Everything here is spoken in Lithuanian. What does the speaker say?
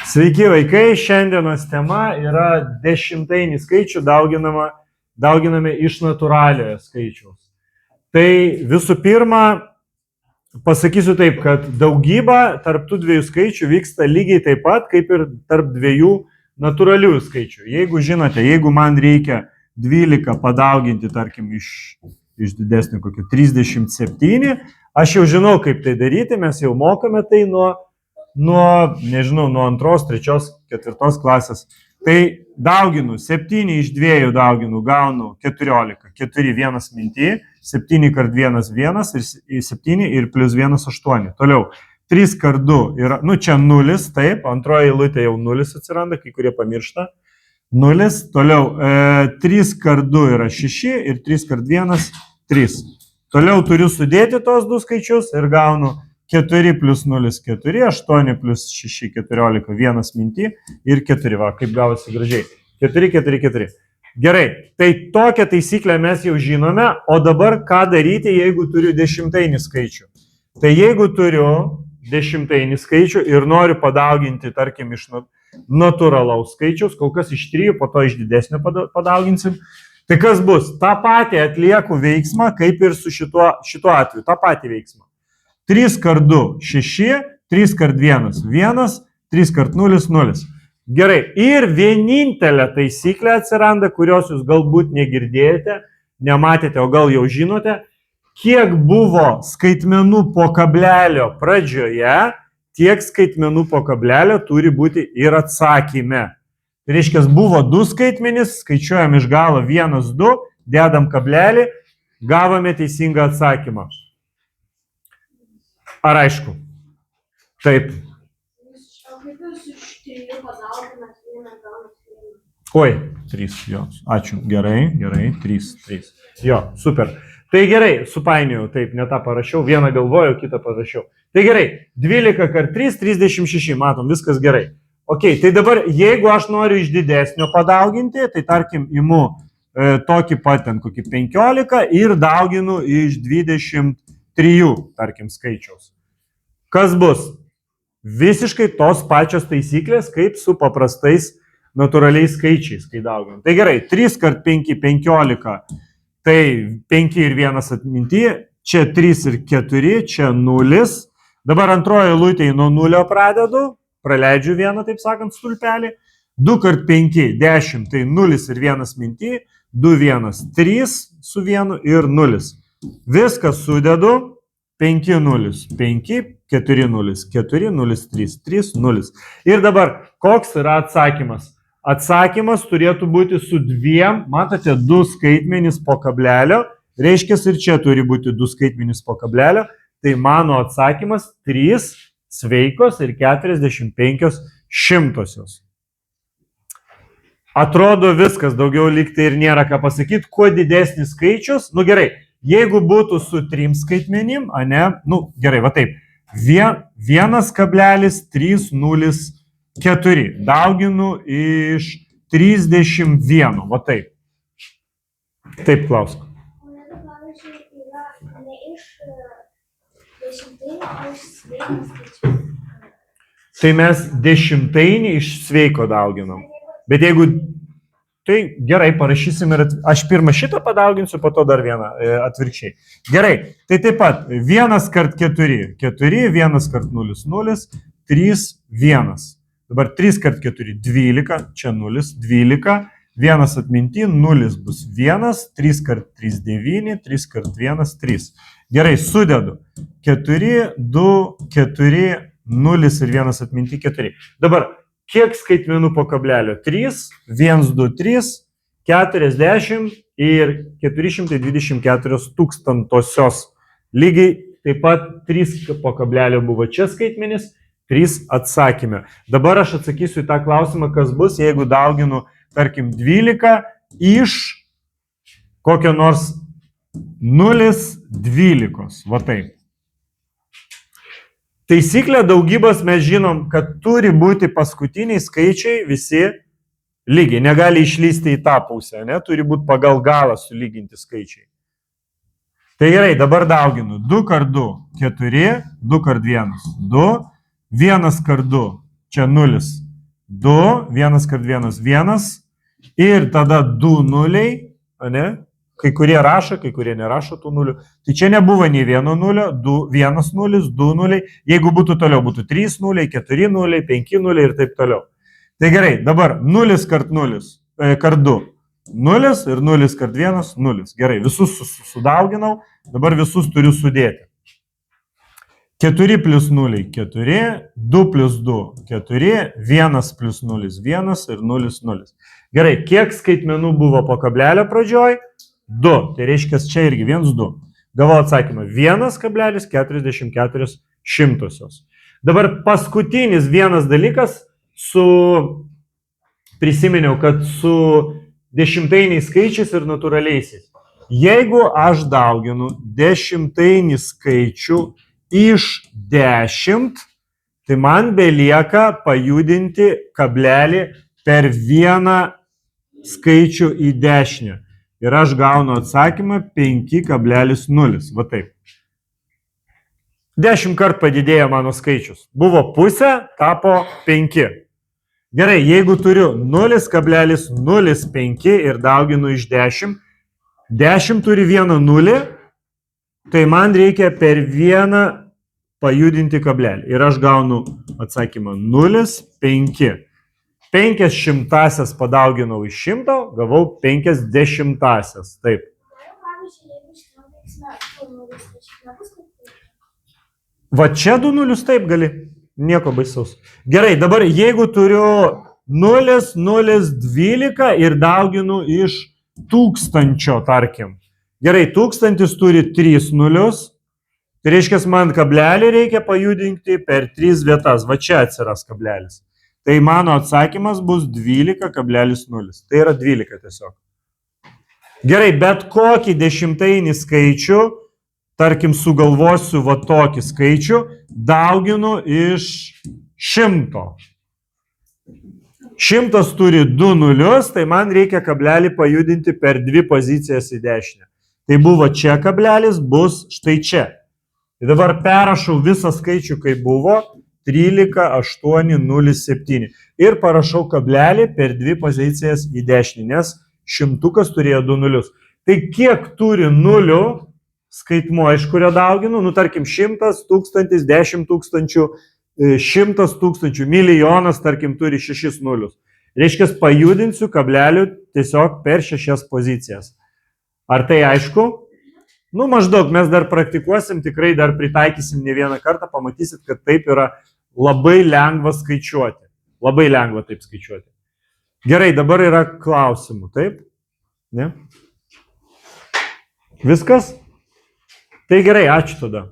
Sveiki vaikai, šiandienos tema yra dešimtainį skaičių dauginame iš natūraliojo skaičiaus. Tai visų pirma, pasakysiu taip, kad daugyba tarp tų dviejų skaičių vyksta lygiai taip pat, kaip ir tarp dviejų natūraliųjų skaičių. Jeigu žinote, jeigu man reikia 12 padauginti, tarkim, iš didesnio kokio 37, aš jau žinau, kaip tai daryti, mes jau mokame tai nuo 2, 3, 4 klasės. Tai dauginu, 7 iš 2 dauginu, gaunu 14, 4, 1 minty, 7 kart 1, 1 ir 7 ir plus 1, 8. Toliau, 3 kart 2 yra, čia 0, taip, antroje eilutėje jau 0 atsiranda, kai kurie pamiršta. 0, toliau, 3 kart 2 yra 6 ir 3 kart 1, 3. Toliau turiu sudėti tos du skaičius ir gaunu 4 plus 0, 4, 8 plus 6, 14, 1 minty ir 4, va, kaip gavosi gražiai. 4, 4, 4. Gerai, tai tokią taisyklę mes jau žinome, o dabar ką daryti, jeigu turiu dešimtainį skaičių. Tai jeigu turiu dešimtainį skaičių ir noriu padauginti, tarkim, iš natūralaus skaičiaus, kol kas iš 3, po to iš didesnio padauginsim, tai kas bus? Ta patį atlieku veiksmą, kaip ir su šituo atveju, tą patį veiksmą. 3 kart 2, 6, 3 kart 1, 1, 3 kart 0, 0. Gerai, ir vienintelė taisyklė atsiranda, kurios jūs galbūt negirdėjote, nematėte, o gal jau žinote, kiek buvo skaitmenų po kablelio pradžioje, tiek skaitmenų po kablelio turi būti ir atsakyme. Tai reiškia, buvo 2 skaitmenys, skaičiuojam iš galo 1, 2, dedam kablelį, gavome teisingą atsakymą. Ar aišku? Taip. O kaip jūs iš 3 padauginat 1 gaunat 1? Oi, 3, jo. Ačiū. Gerai, 3. Jo, super. Tai gerai, supainiojau, taip, ne tą parašiau, vieną galvojau, kitą parašiau. Tai gerai, 12 kart 3, 36, matom, viskas gerai. Ok, tai dabar, jeigu aš noriu iš didesnio padauginti, tai tarkim, imu tokį pat ten kokį 15 ir dauginu iš 23, tarkim, skaičiaus. Kas bus? Visiškai tos pačios taisyklės, kaip su paprastais natūraliais skaičiais, kai dauginam. Tai gerai, 3 kart 5, 15, tai 5 ir 1 atminty, čia 3 ir 4, čia 0. Dabar antroje eilutėje nuo 0 pradedu, praleidžiu vieną, taip sakant, stulpelį. 2 kart 5, 10, tai 0 ir 1 minty, 2, 1, 3 su 1 ir 0. Viską sudedu, 5, 0, 5, 4, 0, 4, 0, 3, 3, 0. Ir dabar, koks yra atsakymas? Atsakymas turėtų būti su 2, matote, 2 skaitmenys po kablelio, reiškia ir čia turi būti 2 skaitmenys po kablelio, tai mano atsakymas 3 sveikos ir 45 šimtosios. Atrodo viskas, daugiau lygtai ir nėra ką pasakyti, kuo didesnis skaičius, gerai, jeigu būtų su 3 skaitmenim, gerai, va taip, 1,304 dauginu iš 31, va taip. Taip, klausk. O jeigu, pavyzdžiui, yra ne iš dešimtainio, o iš sveiko skaičiaus. Tai mes dešimtainį iš sveiko dauginam. Bet jeigu tai gerai, parašysim ir aš pirmą šitą padauginsiu, po to dar vieną atvirkščiai. Gerai, tai taip pat 1 kart 4, 4, 1 kart 0, 0, 3, 1. Dabar 3 kart 4, 12, čia 0, 12, 1 atminty, 0 bus 1, 3 kart 3, 9, 3 kart 1, 3. Gerai, sudedu. 4, 2, 4, 0 ir 1 atminty, 4. Dabar, kiek skaitmenų po kablelio? 3, 1, 2, 3, 40 ir 424 tūkstantosios. Lygiai taip pat 3 po kablelio buvo čia skaitmenis, 3 atsakymė. Dabar aš atsakysiu į tą klausimą, kas bus, jeigu dauginu, tarkim, 12 iš kokio nors 0,12. Va taip. Taisyklė daugybos mes žinom, kad turi būti paskutiniai skaičiai visi lygiai. Negali išlysti į tą pusę, ne? Turi būti pagal galą sulyginti skaičiai. Tai gerai, dabar dauginu. 2 kart 2, 4, 2 kart 1, 2, 1 kart 2, čia 0, 2, 1 kart 1, 1 ir tada 2 nuliai, ne? Kai kurie rašo, kai kurie nerašo tų nulių. Tai čia nebuvo nei 1 nulio, 1 nulis, 2 nuliai. Jeigu būtų toliau, būtų 3 nuliai, 4 nuliai, 5 nuliai ir taip toliau. Tai gerai, dabar 0 kart 0, kart 2. 0 ir 0 kart 1, 0. Gerai, visus sudauginau, dabar visus turiu sudėti. 4 plus 0, 4, 2 plus 2, 4, 1 plus 0, 1 ir 0, 0. Gerai, kiek skaitmenų buvo po kablelio pradžioj? 2. Tai reiškia, čia irgi 1, 2. Gavau atsakymą 1,44 šimtosios. Dabar paskutinis vienas dalykas, prisiminiau, kad su dešimtainiais skaičiais ir natūraliaisiais. Jeigu aš dauginu dešimtainį skaičių iš 10, tai man belieka pajudinti kablelį per vieną skaičių į dešinę. Ir aš gaunu atsakymą 5,0. Va taip. 10 kart padidėjo mano skaičius. Buvo pusė, tapo 5. Gerai, jeigu turiu 0,05 ir dauginu iš 10, 10 turi vieną nulį, tai man reikia per vieną pajudinti kablelį. Ir aš gaunu atsakymą 0,5. 5 šimtasias padauginau iš 100, gavau 5 dešimtasias. Taip. Pavyzdžiui, jeigu šitam veiksme 2 nulis, tai šiaip nebus kaip. Va čia 2 nulius taip gali. Nieko baisaus. Gerai, dabar jeigu turiu 0, 0, 12 ir dauginu iš 1000, tarkim. Gerai, 1000 turi 3 nulius. Tai reiškia, man kablelį reikia pajudinti per 3 vietas. Va čia atsiras kablelis. Tai mano atsakymas bus 12,0. Tai yra 12 tiesiog. Gerai, bet kokį dešimtainį skaičių, tarkim, sugalvosiu va tokį skaičių, dauginu iš 100. 100 turi 2 nulius, tai man reikia kablelį pajudinti per 2 pozicijas į dešinę. Tai buvo čia kablelis, bus štai čia. Tai dabar perrašau visą skaičių, kaip buvo, 13,807. Ir parašau kablelį per 2 pozicijas į dešinį, nes šimtukas turėjo 2 nulius. Tai kiek turi nulių skaitmuo, iš kurio dauginu? Nu, tarkim, 100, 1000, 10 tūkstančių, 100 tūkstančių, milijonas, tarkim, turi 6 nulius. Reiškia, pajudinsiu kablelių tiesiog per 6 pozicijas. Ar tai aišku? Nu, maždaug, mes dar praktikuosim, tikrai dar pritaikysim ne vieną kartą, pamatysit, kad taip yra labai lengva skaičiuoti. Labai lengva taip skaičiuoti. Gerai, dabar yra klausimų, taip? Ne? Viskas? Tai gerai, ačiū tada.